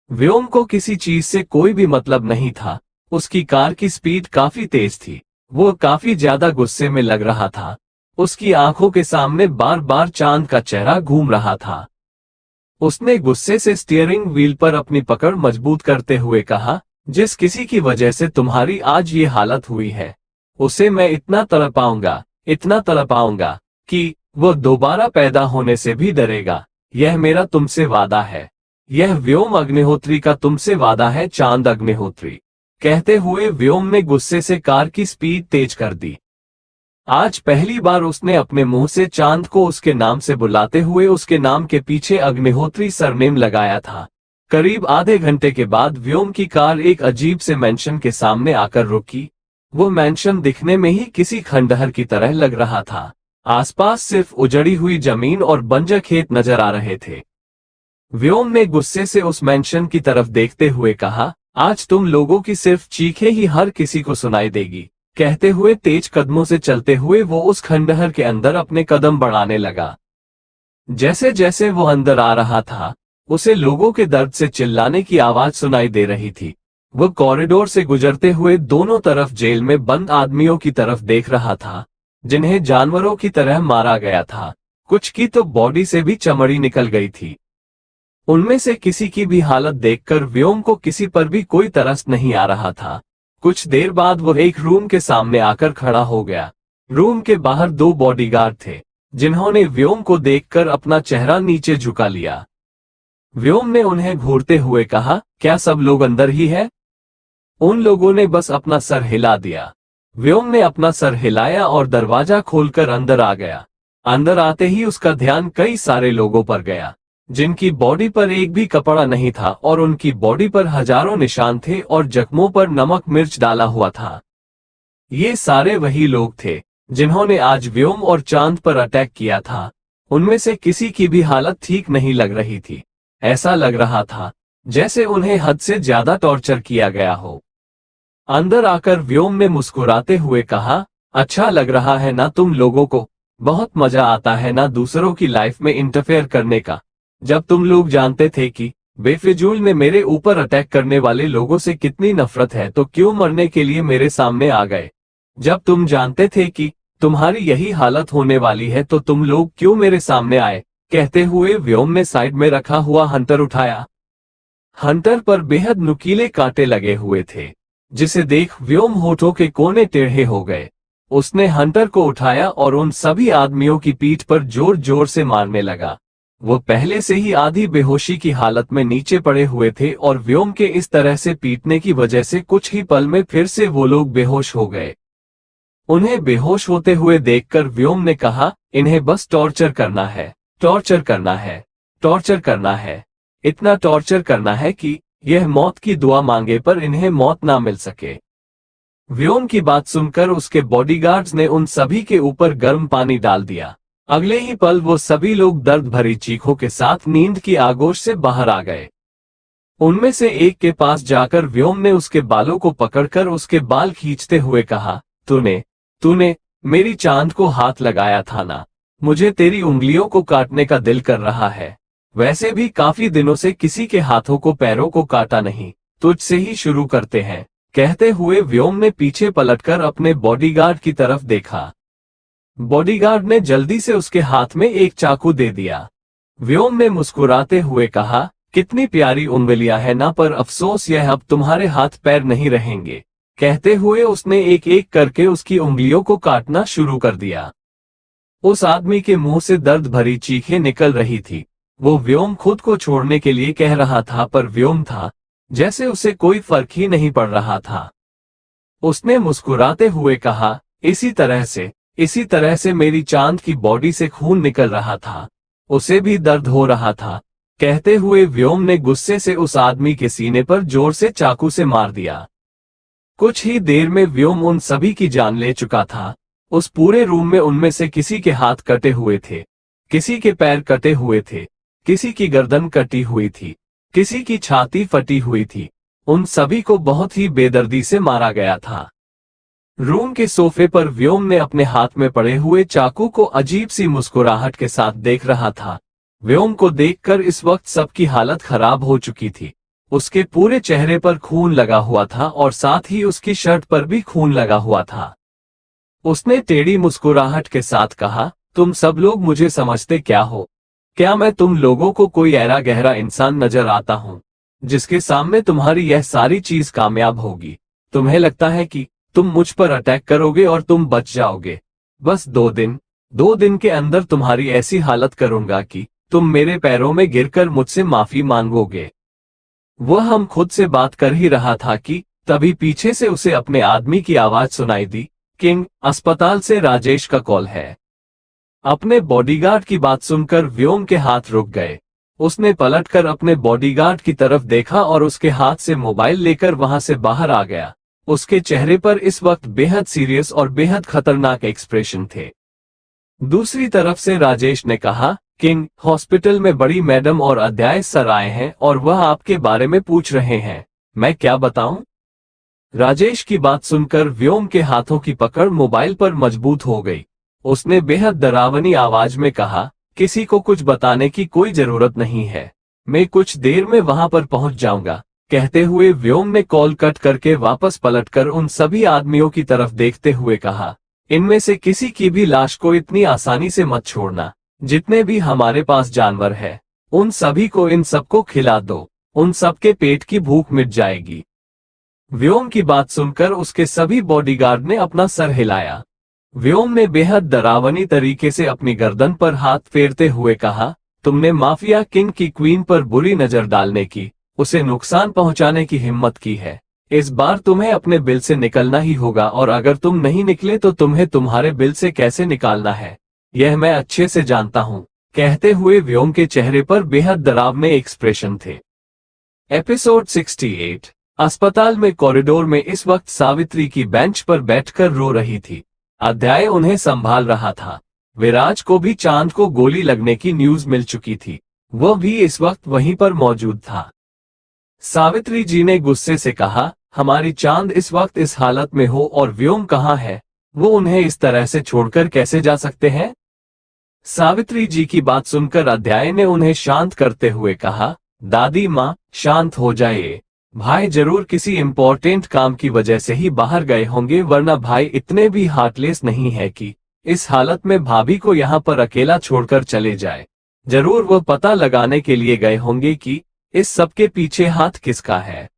व्योम को किसी चीज से कोई भी मतलब नहीं था। उसकी कार की स्पीड काफी तेज थी। वो काफी ज्यादा गुस्से में लग रहा था। उसकी आंखों के सामने बार बार चांद का चेहरा घूम रहा था। उसने गुस्से से स्टीयरिंग व्हील पर अपनी पकड़ मजबूत करते हुए कहा, जिस किसी की वजह से तुम्हारी आज ये हालत हुई है, उसे मैं इतना तड़पाऊंगा कि वो दोबारा पैदा होने से भी डरेगा। यह मेरा तुमसे वादा है। यह व्योम अग्निहोत्री का तुमसे वादा है, चांद अग्निहोत्री। कहते हुए व्योम ने गुस्से से कार की स्पीड तेज कर दी। आज पहली बार उसने अपने मुंह से चांद को उसके नाम से बुलाते हुए उसके नाम के पीछे अग्निहोत्री सरनेम लगाया था। करीब आधे घंटे के बाद व्योम की कार एक अजीब से मैंशन के सामने आकर रुकी। वो मैंशन दिखने में ही किसी खंडहर की तरह लग रहा था। आसपास सिर्फ उजड़ी हुई जमीन और बंजर खेत नजर आ रहे थे। व्योम ने गुस्से से उस मैंशन की तरफ देखते हुए कहा, आज तुम लोगों की सिर्फ चीखें ही हर किसी को सुनाई देगी। कहते हुए तेज कदमों से चलते हुए वो उस खंडहर के अंदर अपने कदम बढ़ाने लगा। जैसे जैसे वो अंदर आ रहा था, उसे लोगों के दर्द से चिल्लाने की आवाज सुनाई दे रही थी। वो कॉरिडोर से गुजरते हुए दोनों तरफ जेल में बंद आदमियों की तरफ देख रहा था, जिन्हें जानवरों की तरह मारा गया था। कुछ की तो बॉडी से भी चमड़ी निकल गई थी। उनमें से किसी की भी हालत देखकर व्योम को किसी पर भी कोई तरस नहीं आ रहा था। कुछ देर बाद वो एक रूम के सामने आकर खड़ा हो गया। रूम के बाहर दो बॉडीगार्ड थे, जिन्होंने व्योम को देखकर अपना चेहरा नीचे झुका लिया। व्योम ने उन्हें घूरते हुए कहा, क्या सब लोग अंदर ही है? उन लोगों ने बस अपना सर हिला दिया। व्योम ने अपना सर हिलाया और दरवाजा खोलकर अंदर आ गया। अंदर आते ही उसका ध्यान कई सारे लोगों पर गया, जिनकी बॉडी पर एक भी कपड़ा नहीं था और उनकी बॉडी पर हजारों निशान थे और जख्मों पर नमक मिर्च डाला हुआ था। ये सारे वही लोग थे जिन्होंने आज व्योम और चांद पर अटैक किया था। उनमें से किसी की भी हालत ठीक नहीं लग रही थी। ऐसा लग रहा था जैसे उन्हें हद से ज्यादा टॉर्चर किया गया हो। अंदर आकर व्योम ने मुस्कुराते हुए कहा, अच्छा लग रहा है ना तुम लोगों को? बहुत मजा आता है ना दूसरों की लाइफ में इंटरफेयर करने का? जब तुम लोग जानते थे कि बेफिजूल में मेरे ऊपर अटैक करने वाले लोगों से कितनी नफरत है, तो क्यों मरने के लिए मेरे सामने आ गए? जब तुम जानते थे कि तुम्हारी यही हालत होने वाली है, तो तुम लोग क्यों मेरे सामने आए? कहते हुए व्योम ने साइड में रखा हुआ हंटर उठाया। हंटर पर बेहद नुकीले कांटे लगे हुए थे, जिसे देख व्योम होठों के कोने टेढ़े हो गए। उसने हंटर को उठाया और उन सभी आदमियों की पीठ पर जोर जोर से मारने लगा। वो पहले से ही आधी बेहोशी की हालत में नीचे पड़े हुए थे और व्योम के इस तरह से पीटने की वजह से कुछ ही पल में फिर से वो लोग बेहोश हो गए। उन्हें बेहोश होते हुए देखकर व्योम ने कहा, इन्हें बस टॉर्चर करना है, टॉर्चर करना है, टॉर्चर करना है, इतना टॉर्चर करना है कि यह मौत की दुआ मांगे पर इन्हें मौत ना मिल सके। व्योम की बात सुनकर उसके बॉडीगार्ड्स ने उन सभी के ऊपर गर्म पानी डाल दिया। अगले ही पल वो सभी लोग दर्द भरी चीखों के साथ नींद की आगोश से बाहर आ गए। उनमें से एक के पास जाकर व्योम ने उसके बालों को पकड़कर उसके बाल खींचते हुए कहा, तूने मेरी चांद को हाथ लगाया था ना? मुझे तेरी उंगलियों को काटने का दिल कर रहा है। वैसे भी काफी दिनों से किसी के हाथों को पैरों को काटा नहीं, तुझसे ही शुरू करते हैं। कहते हुए व्योम ने पीछे पलटकर अपने बॉडीगार्ड की तरफ देखा। बॉडीगार्ड ने जल्दी से उसके हाथ में एक चाकू दे दिया। व्योम ने मुस्कुराते हुए कहा, कितनी प्यारी उंगलियां हैं ना, पर अफसोस यह अब तुम्हारे हाथ पैर नहीं रहेंगे। कहते हुए उसने एक एक करके उसकी उंगलियों को काटना शुरू कर दिया। उस आदमी के मुंह से दर्द भरी चीखें निकल रही थी। वो व्योम खुद को छोड़ने के लिए कह रहा था, पर व्योम था जैसे उसे कोई फर्क ही नहीं पड़ रहा था। उसने मुस्कुराते हुए कहा, इसी तरह से मेरी चांद की बॉडी से खून निकल रहा था, उसे भी दर्द हो रहा था। कहते हुए व्योम ने गुस्से से उस आदमी के सीने पर जोर से चाकू से मार दिया। कुछ ही देर में व्योम उन सभी की जान ले चुका था। उस पूरे रूम में उनमें से किसी के हाथ कटे हुए थे, किसी के पैर कटे हुए थे, किसी की गर्दन कटी हुई थी, किसी की छाती फटी हुई थी। उन सभी को बहुत ही बेदर्दी से मारा गया था। रूम के सोफे पर व्योम ने अपने हाथ में पड़े हुए चाकू को अजीब सी मुस्कुराहट के साथ देख रहा था। व्योम को देखकर इस वक्त सबकी हालत खराब हो चुकी थी। उसके पूरे चेहरे पर खून लगा हुआ था और साथ ही उसकी शर्ट पर भी खून लगा हुआ था। उसने टेढ़ी मुस्कुराहट के साथ कहा, तुम सब लोग मुझे समझते क्या हो? क्या मैं तुम लोगों को कोई ऐरा गहरा इंसान नजर आता हूँ जिसके सामने तुम्हारी यह सारी चीज कामयाब होगी? तुम्हें लगता है कि तुम मुझ पर अटैक करोगे और तुम बच जाओगे? बस 2 दिन के अंदर तुम्हारी ऐसी हालत करूंगा कि तुम मेरे पैरों में गिरकर मुझसे माफी मांगोगे। वह हम खुद से बात कर ही रहा था कि तभी पीछे से उसे अपने आदमी की आवाज सुनाई दी, किंग, अस्पताल से राजेश का कॉल है। अपने बॉडीगार्ड की बात सुनकर व्योम के हाथ रुक गए। उसने पलटकर अपने बॉडीगार्ड की तरफ देखा और उसके हाथ से मोबाइल लेकर वहां से बाहर आ गया। उसके चेहरे पर इस वक्त बेहद सीरियस और बेहद खतरनाक एक्सप्रेशन थे। दूसरी तरफ से राजेश ने कहा, किंग, हॉस्पिटल में बड़ी मैडम और अध्याय सर आए हैं और वह आपके बारे में पूछ रहे हैं। मैं क्या बताऊं? राजेश की बात सुनकर व्योम के हाथों की पकड़ मोबाइल पर मजबूत हो गई। उसने बेहद डरावनी आवाज में कहा, किसी को कुछ बताने की कोई जरूरत नहीं है, मैं कुछ देर में वहां पर पहुंच जाऊंगा। कहते हुए व्योम ने कॉल कट करके वापस पलटकर उन सभी आदमियों की तरफ देखते हुए कहा, इनमें से किसी की भी लाश को इतनी आसानी से मत छोड़ना। जितने भी हमारे पास जानवर है उन सभी को इन सबको खिला दो, उन सबके पेट की भूख मिट जाएगी। व्योम की बात सुनकर उसके सभी बॉडीगार्ड ने अपना सर हिलाया। व्योम ने बेहद डरावनी तरीके से अपनी गर्दन पर हाथ फेरते हुए कहा, तुमने माफिया किंग की क्वीन पर बुरी नजर डालने की, उसे नुकसान पहुंचाने की हिम्मत की है। इस बार तुम्हें अपने बिल से निकलना ही होगा और अगर तुम नहीं निकले तो तुम्हें तुम्हारे बिल से कैसे निकालना है यह मैं अच्छे से जानता हूं। कहते हुए व्योम के चेहरे पर बेहद डरावने एक्सप्रेशन थे। एपिसोड 68। अस्पताल में कॉरिडोर में इस वक्त सावित्री की बेंच पर बैठकर रो रही थी। अध्याय उन्हें संभाल रहा था। विराज को भी चांद को गोली लगने की न्यूज मिल चुकी थी। वह भी इस वक्त वहीं पर मौजूद था। सावित्री जी ने गुस्से से कहा, हमारी चांद इस वक्त इस हालत में हो और व्योम कहाँ है? वो उन्हें इस तरह से छोड़कर कैसे जा सकते हैं? सावित्री जी की बात सुनकर अध्याय ने उन्हें शांत करते हुए कहा, दादी माँ, शांत हो जाइए। भाई जरूर किसी इम्पोर्टेंट काम की वजह से ही बाहर गए होंगे, वरना भाई इतने भी हार्टलेस नहीं है कि इस हालत में भाभी को यहाँ पर अकेला छोड़कर चले जाए। जरूर वह पता लगाने के लिए गए होंगे कि इस सबके पीछे हाथ किसका है।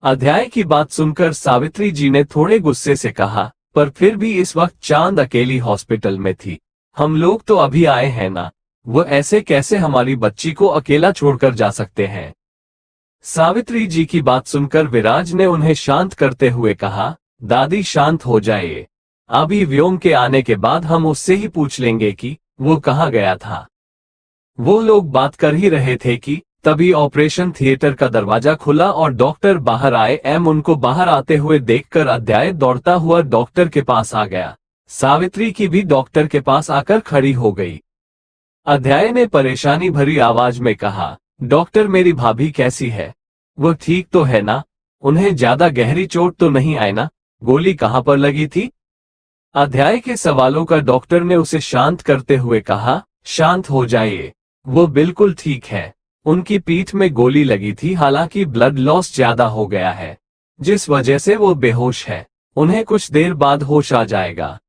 अध्याय की बात सुनकर सावित्री जी ने थोड़े गुस्से से कहा, पर फिर भी इस वक्त चांद अकेली हॉस्पिटल में थी। हम लोग तो अभी आए हैं ना, वो ऐसे कैसे हमारी बच्ची को अकेला छोड़कर जा सकते हैं? सावित्री जी की बात सुनकर विराज ने उन्हें शांत करते हुए कहा, दादी शांत हो जाइए। अभी व्योम के आने के बाद हम उससे ही पूछ लेंगे कि वो कहाँ गया था। वो लोग बात कर ही रहे थे कि तभी ऑपरेशन थिएटर का दरवाजा खुला और डॉक्टर बाहर आए। उनको बाहर आते हुए देखकर अध्याय दौड़ता हुआ डॉक्टर के पास आ गया। सावित्री की भी डॉक्टर के पास आकर खड़ी हो गई। अध्याय ने परेशानी भरी आवाज में कहा, डॉक्टर मेरी भाभी कैसी है? वो ठीक तो है ना? उन्हें ज्यादा गहरी चोट तो नहीं आई ना? गोली कहाँ पर लगी थी? अध्याय के सवालों का डॉक्टर ने उसे शांत करते हुए कहा, शांत हो जाइए, वो बिल्कुल ठीक है। उनकी पीठ में गोली लगी थी, हालांकि ब्लड लॉस ज्यादा हो गया है जिस वजह से वो बेहोश है। उन्हें कुछ देर बाद होश आ जाएगा।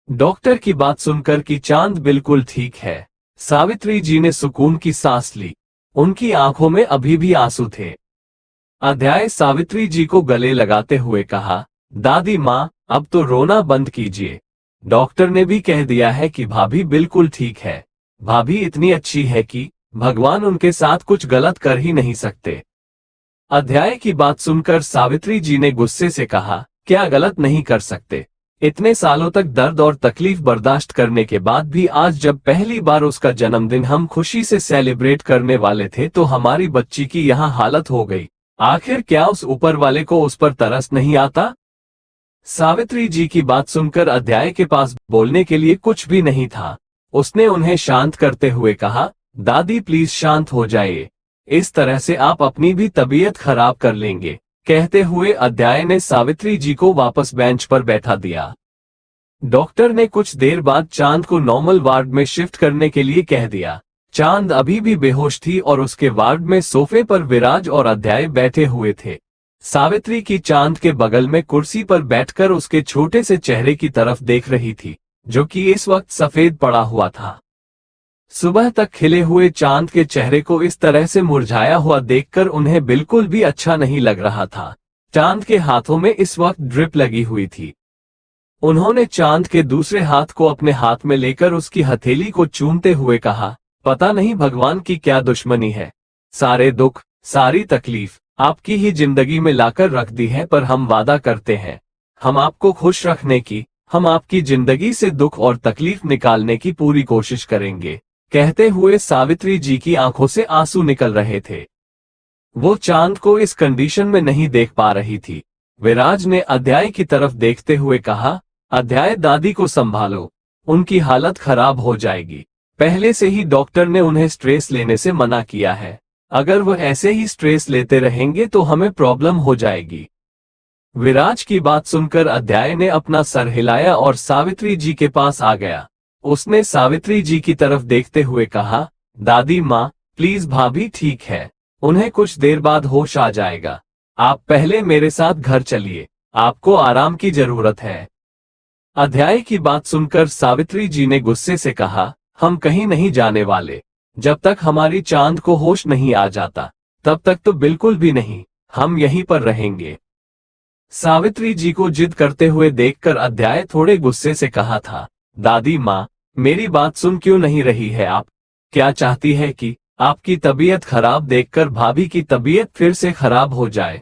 डॉक्टर की बात सुनकर कि चांद बिल्कुल ठीक है, सावित्री जी ने सुकून की सांस ली। उनकी आंखों में अभी भी आंसू थे। अध्याय सावित्री जी को गले लगाते हुए कहा, दादी माँ, अब तो रोना बंद कीजिए। डॉक्टर ने भी कह दिया है कि भाभी बिल्कुल ठीक है। भाभी इतनी अच्छी है कि भगवान उनके साथ कुछ गलत कर ही नहीं सकते। अध्याय की बात सुनकर सावित्री जी ने गुस्से से कहा, क्या गलत नहीं कर सकते? इतने सालों तक दर्द और तकलीफ बर्दाश्त करने के बाद भी आज जब पहली बार उसका जन्मदिन हम खुशी से सेलिब्रेट करने वाले थे तो हमारी बच्ची की यहाँ हालत हो गई। आखिर क्या उस ऊपर वाले को उस पर तरस नहीं आता? सावित्री जी की बात सुनकर अध्याय के पास बोलने के लिए कुछ भी नहीं था। उसने उन्हें शांत करते हुए कहा, दादी प्लीज शांत हो जाइए, इस तरह से आप अपनी भी तबीयत खराब कर लेंगे। कहते हुए अध्याय ने सावित्री जी को वापस बेंच पर बैठा दिया। डॉक्टर ने कुछ देर बाद चांद को नॉर्मल वार्ड में शिफ्ट करने के लिए कह दिया। चांद अभी भी बेहोश थी और उसके वार्ड में सोफे पर विराज और अध्याय बैठे हुए थे। सावित्री की चांद के बगल में कुर्सी पर बैठकर उसके छोटे से चेहरे की तरफ देख रही थी, जो कि इस वक्त सफेद पड़ा हुआ था। सुबह तक खिले हुए चांद के चेहरे को इस तरह से मुरझाया हुआ देखकर उन्हें बिल्कुल भी अच्छा नहीं लग रहा था। चांद के हाथों में इस वक्त ड्रिप लगी हुई थी। उन्होंने चांद के दूसरे हाथ को अपने हाथ में लेकर उसकी हथेली को चूमते हुए कहा, पता नहीं भगवान की क्या दुश्मनी है, सारे दुख सारी तकलीफ आपकी ही जिंदगी में लाकर रख दी है, पर हम वादा करते हैं हम आपको खुश रखने की, हम आपकी जिंदगी से दुख और तकलीफ निकालने की पूरी कोशिश करेंगे। कहते हुए सावित्री जी की आंखों से आंसू निकल रहे थे। वो चांद को इस कंडीशन में नहीं देख पा रही थी। विराज ने अध्याय की तरफ देखते हुए कहा, अध्याय दादी को संभालो, उनकी हालत खराब हो जाएगी। पहले से ही डॉक्टर ने उन्हें स्ट्रेस लेने से मना किया है, अगर वह ऐसे ही स्ट्रेस लेते रहेंगे तो हमें प्रॉब्लम हो जाएगी। विराज की बात सुनकर अध्याय ने अपना सर हिलाया और सावित्री जी के पास आ गया। उसने सावित्री जी की तरफ देखते हुए कहा, दादी माँ प्लीज, भाभी ठीक है, उन्हें कुछ देर बाद होश आ जाएगा, आप पहले मेरे साथ घर चलिए, आपको आराम की जरूरत है। अध्याय की बात सुनकर सावित्री जी ने गुस्से से कहा, हम कहीं नहीं जाने वाले, जब तक हमारी चांद को होश नहीं आ जाता तब तक तो बिल्कुल भी नहीं, हम यहीं पर रहेंगे। सावित्री जी को जिद करते हुए देखकर अध्याय थोड़े गुस्से से कहा था, दादी माँ मेरी बात सुन क्यों नहीं रही है आप? क्या चाहती है कि आपकी तबीयत खराब देखकर भाभी की तबीयत फिर से खराब हो जाए?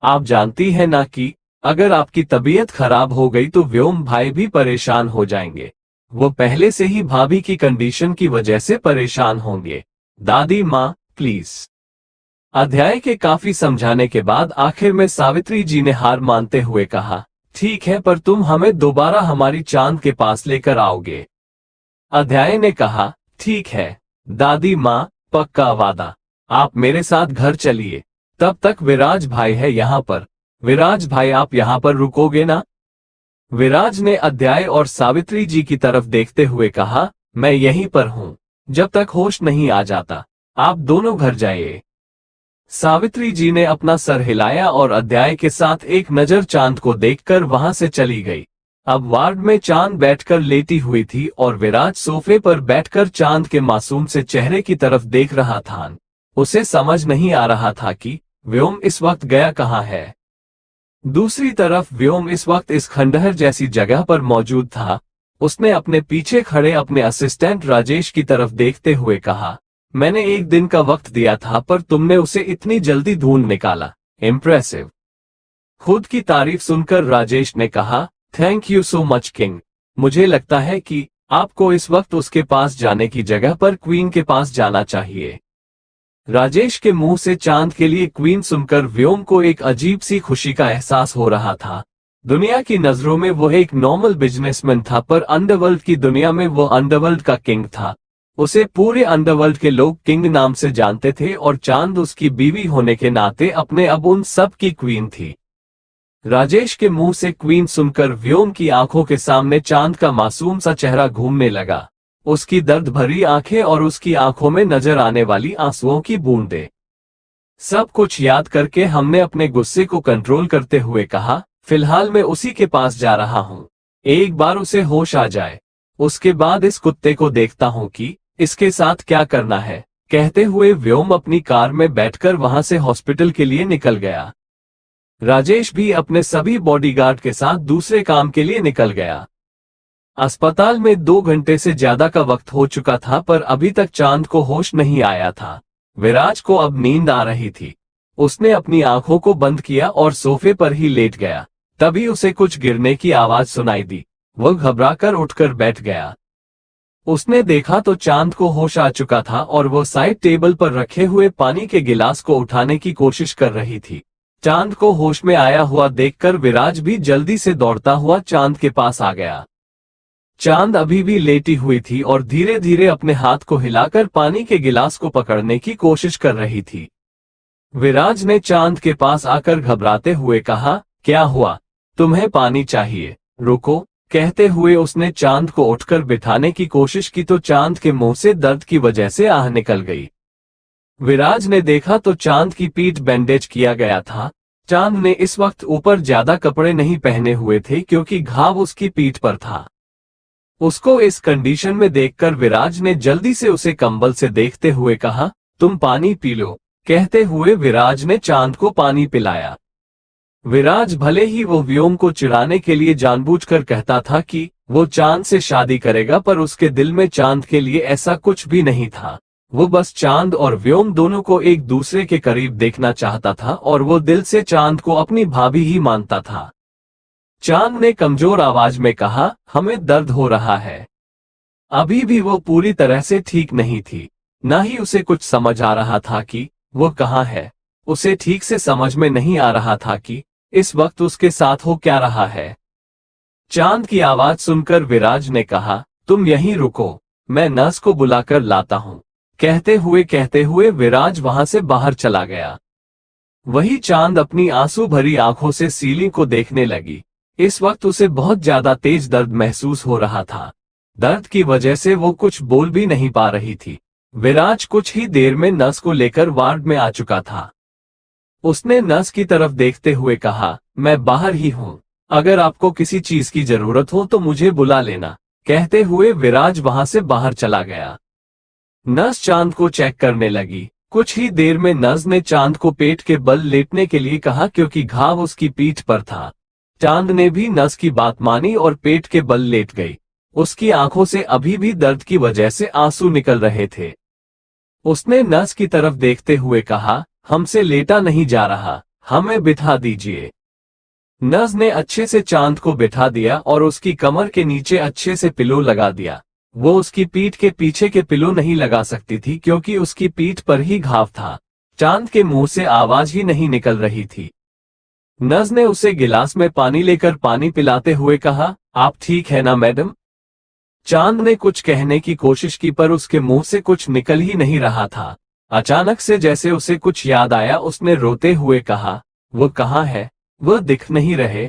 आप जानती है ना कि अगर आपकी तबीयत खराब हो गई तो व्योम भाई भी परेशान हो जाएंगे, वो पहले से ही भाभी की कंडीशन की वजह से परेशान होंगे। दादी माँ प्लीज। अध्याय के काफी समझाने के बाद आखिर में सावित्री जी ने हार मानते हुए कहा, ठीक है, पर तुम हमें दोबारा हमारी चांद के पास लेकर आओगे। अध्याय ने कहा, ठीक है दादी माँ, पक्का वादा, आप मेरे साथ घर चलिए, तब तक विराज भाई है यहाँ पर। विराज भाई आप यहाँ पर रुकोगे ना? विराज ने अध्याय और सावित्री जी की तरफ देखते हुए कहा, मैं यहीं पर हूँ, जब तक होश नहीं आ जाता आप दोनों घर जाइए। सावित्री जी ने अपना सर हिलाया और अध्याय के साथ एक नजर चांद को देखकर वहां से चली गई। अब वार्ड में चांद बैठकर लेटी हुई थी और विराज सोफे पर बैठकर चांद के मासूम से चेहरे की तरफ देख रहा था। उसे समझ नहीं आ रहा था कि व्योम इस वक्त गया कहाँ है। दूसरी तरफ व्योम इस वक्त इस खंडहर जैसी जगह पर मौजूद था। उसने अपने पीछे खड़े अपने असिस्टेंट राजेश की तरफ देखते हुए कहा, मैंने एक दिन का वक्त दिया था पर तुमने उसे इतनी जल्दी ढूंढ निकाला, इम्प्रेसिव। खुद की तारीफ सुनकर राजेश ने कहा, thank you so much king, मुझे लगता है कि आपको इस वक्त उसके पास जाने की जगह पर क्वीन के पास जाना चाहिए। राजेश के मुंह से चांद के लिए क्वीन सुनकर व्योम को एक अजीब सी खुशी का एहसास हो रहा था। दुनिया की नजरों में वो एक नॉर्मल बिजनेसमैन था, पर अंडरवर्ल्ड की दुनिया में वो अंडरवर्ल्ड का किंग था। उसे पूरे अंडरवर्ल्ड के लोग किंग नाम से जानते थे और चांद उसकी बीवी होने के नाते अपने अब उन सब की क्वीन थी। राजेश के मुंह से क्वीन सुनकर व्योम की आंखों के सामने चांद का मासूम सा चेहरा घूमने लगा। उसकी दर्द भरी आंखें और उसकी आंखों में नजर आने वाली आंसुओं की बूंदें। सब कुछ याद करके हमने अपने गुस्से को कंट्रोल करते हुए कहा, फिलहाल मैं उसी के पास जा रहा हूँ, एक बार उसे होश आ जाए, उसके बाद इस कुत्ते को देखता हूँ कि इसके साथ क्या करना है। कहते हुए व्योम अपनी कार में बैठकर वहां से हॉस्पिटल के लिए निकल गया। राजेश भी अपने सभी बॉडीगार्ड के साथ दूसरे काम के लिए निकल गया। अस्पताल में 2 घंटे से ज्यादा का वक्त हो चुका था, पर अभी तक चांद को होश नहीं आया था। विराज को अब नींद आ रही थी। उसने अपनी आंखों को बंद किया और सोफे पर ही लेट गया। तभी उसे कुछ गिरने की आवाज सुनाई दी। वह घबराकर उठकर बैठ गया। उसने देखा तो चांद को होश आ चुका था और वो साइड टेबल पर रखे हुए पानी के गिलास को उठाने की कोशिश कर रही थी। चांद को होश में आया हुआ देखकर विराज भी जल्दी से दौड़ता हुआ चांद के पास आ गया। चांद अभी भी लेटी हुई थी और धीरे धीरे अपने हाथ को हिलाकर पानी के गिलास को पकड़ने की कोशिश कर रही थी। विराज ने चांद के पास आकर घबराते हुए कहा, क्या हुआ, तुम्हें पानी चाहिए? रुको, कहते हुए उसने चांद को उठकर बिठाने की कोशिश की तो चांद के मुंह से दर्द की वजह से आह निकल गई। विराज ने देखा तो चांद की पीठ बैंडेज किया गया था। चांद ने इस वक्त ऊपर ज्यादा कपड़े नहीं पहने हुए थे क्योंकि घाव उसकी पीठ पर था। उसको इस कंडीशन में देखकर विराज ने जल्दी से उसे कंबल से देखते हुए कहा, तुम पानी पी लो। कहते हुए विराज ने चांद को पानी पिलाया। विराज भले ही वो व्योम को चिढ़ाने के लिए जानबूझकर कहता था कि वो चांद से शादी करेगा, पर उसके दिल में चांद के लिए ऐसा कुछ भी नहीं था। वो बस चांद और व्योम दोनों को एक दूसरे के करीब देखना चाहता था और वो दिल से चांद को अपनी भाभी ही मानता था। चांद ने कमजोर आवाज में कहा, हमें दर्द हो रहा है। अभी भी वो पूरी तरह से ठीक नहीं थी, ना ही उसे कुछ समझ आ रहा था कि वो कहाँ है। उसे ठीक से समझ में नहीं आ रहा था कि इस वक्त उसके साथ हो क्या रहा है। चांद की आवाज सुनकर विराज ने कहा, तुम यहीं रुको, मैं नर्स को बुलाकर लाता हूँ। कहते हुए विराज वहां से बाहर चला गया। वही चांद अपनी आंसू भरी आंखों से सीलिंग को देखने लगी। इस वक्त उसे बहुत ज्यादा तेज दर्द महसूस हो रहा था। दर्द की वजह से वो कुछ बोल भी नहीं पा रही थी। विराज कुछ ही देर में नर्स को लेकर वार्ड में आ चुका था। उसने नर्स की तरफ देखते हुए कहा, मैं बाहर ही हूँ, अगर आपको किसी चीज की जरूरत हो तो मुझे बुला लेना। कहते हुए विराज वहां से बाहर चला गया। नर्स चांद को चेक करने लगी। कुछ ही देर में नर्स ने चांद को पेट के बल लेटने के लिए कहा क्योंकि घाव उसकी पीठ पर था। चांद ने भी नर्स की बात मानी और पेट के बल लेट गई। उसकी आंखों से अभी भी दर्द की वजह से आंसू निकल रहे थे। उसने नर्स की तरफ देखते हुए कहा, हमसे लेटा नहीं जा रहा, हमें बिठा दीजिए। नर्स ने अच्छे से चांद को बिठा दिया और उसकी कमर के नीचे अच्छे से पिलो लगा दिया। वो उसकी पीठ के पीछे के पिलो नहीं लगा सकती थी क्योंकि उसकी पीठ पर ही घाव था। चांद के मुंह से आवाज ही नहीं निकल रही थी। नर्स ने उसे गिलास में पानी लेकर पानी पिलाते हुए कहा, आप ठीक है ना मैडम? चांद ने कुछ कहने की कोशिश की पर उसके मुंह से कुछ निकल ही नहीं रहा था। अचानक से जैसे उसे कुछ याद आया, उसने रोते हुए कहा, वो कहाँ है? वो दिख नहीं रहे।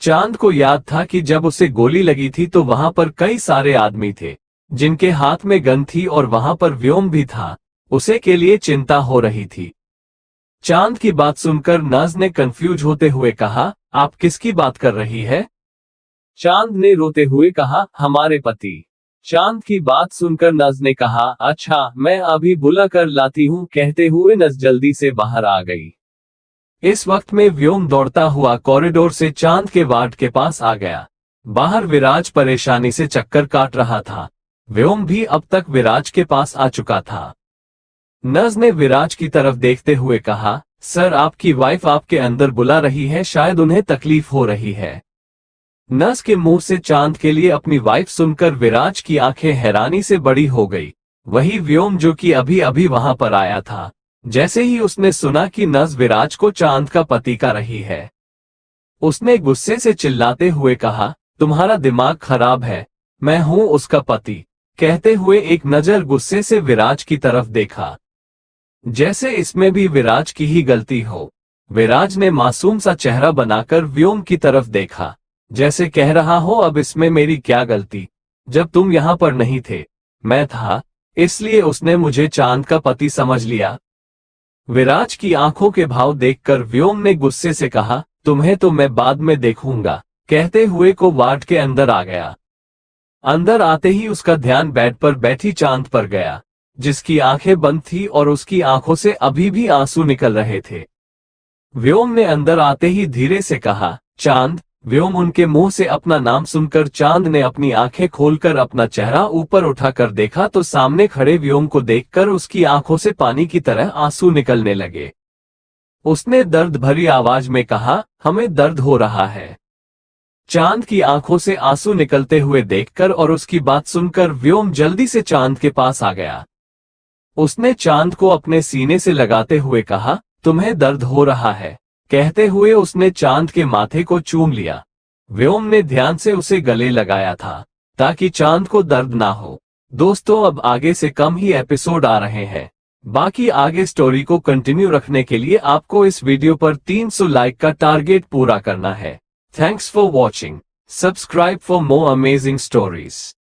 चांद को याद था कि जब उसे गोली लगी थी तो वहां पर कई सारे आदमी थे जिनके हाथ में गन थी और वहां पर व्योम भी था। उसे के लिए चिंता हो रही थी। चांद की बात सुनकर नर्स ने कंफ्यूज होते हुए कहा, आप किसकी बात कर रही है? चांद ने रोते हुए कहा, हमारे पति। चांद की बात सुनकर नर्स ने कहा, अच्छा मैं अभी बुला कर लाती हूँ। कहते हुए नर्स जल्दी से बाहर आ गई। इस वक्त में व्योम दौड़ता हुआ कॉरिडोर से चांद के वार्ड के पास आ गया। बाहर विराज परेशानी से चक्कर काट रहा था। व्योम भी अब तक विराज के पास आ चुका था। नर्स ने विराज की तरफ देखते हुए कहा, सर आपकी वाइफ आपके अंदर बुला रही है, शायद उन्हें तकलीफ हो रही है। नर्स के मुंह से चांद के लिए अपनी वाइफ सुनकर विराज की आंखें हैरानी से बड़ी हो गई। वही व्योम जो कि अभी अभी वहां पर आया था। जैसे ही उसने सुना कि नर्स विराज को चांद का पति कह रही है, उसने गुस्से से चिल्लाते हुए कहा, तुम्हारा दिमाग खराब है, मैं हूं उसका पति। कहते हुए एक नजर गुस्से से विराज की तरफ देखा, जैसे इसमें भी विराज की ही गलती हो। विराज ने मासूम सा चेहरा बनाकर व्योम की तरफ देखा, जैसे कह रहा हो अब इसमें मेरी क्या गलती, जब तुम यहाँ पर नहीं थे मैं था, इसलिए उसने मुझे चांद का पति समझ लिया। विराज की आंखों के भाव देखकर व्योम ने गुस्से से कहा, तुम्हें तो मैं बाद में देखूंगा। कहते हुए को वार्ड के अंदर आ गया। अंदर आते ही उसका ध्यान बेड पर बैठी चांद पर गया, जिसकी आंखें बंद थी और उसकी आंखों से अभी भी आंसू निकल रहे थे। व्योम ने अंदर आते ही धीरे से कहा, चांद। व्योम उनके मुंह से अपना नाम सुनकर चांद ने अपनी आंखें खोलकर अपना चेहरा ऊपर उठाकर देखा तो सामने खड़े व्योम को देखकर उसकी आंखों से पानी की तरह आंसू निकलने लगे। उसने दर्द भरी आवाज में कहा, हमें दर्द हो रहा है। चांद की आंखों से आंसू निकलते हुए देखकर और उसकी बात सुनकर व्योम जल्दी से चांद के पास आ गया। उसने चांद को अपने सीने से लगाते हुए कहा, तुम्हें दर्द हो रहा है, कहते हुए उसने चांद के माथे को चूम लिया। व्योम ने ध्यान से उसे गले लगाया था ताकि चांद को दर्द ना हो। दोस्तों, अब आगे से कम ही एपिसोड आ रहे हैं। बाकी आगे स्टोरी को कंटिन्यू रखने के लिए आपको इस वीडियो पर 300 लाइक का टारगेट पूरा करना है। Thanks for watching. Subscribe for more amazing stories.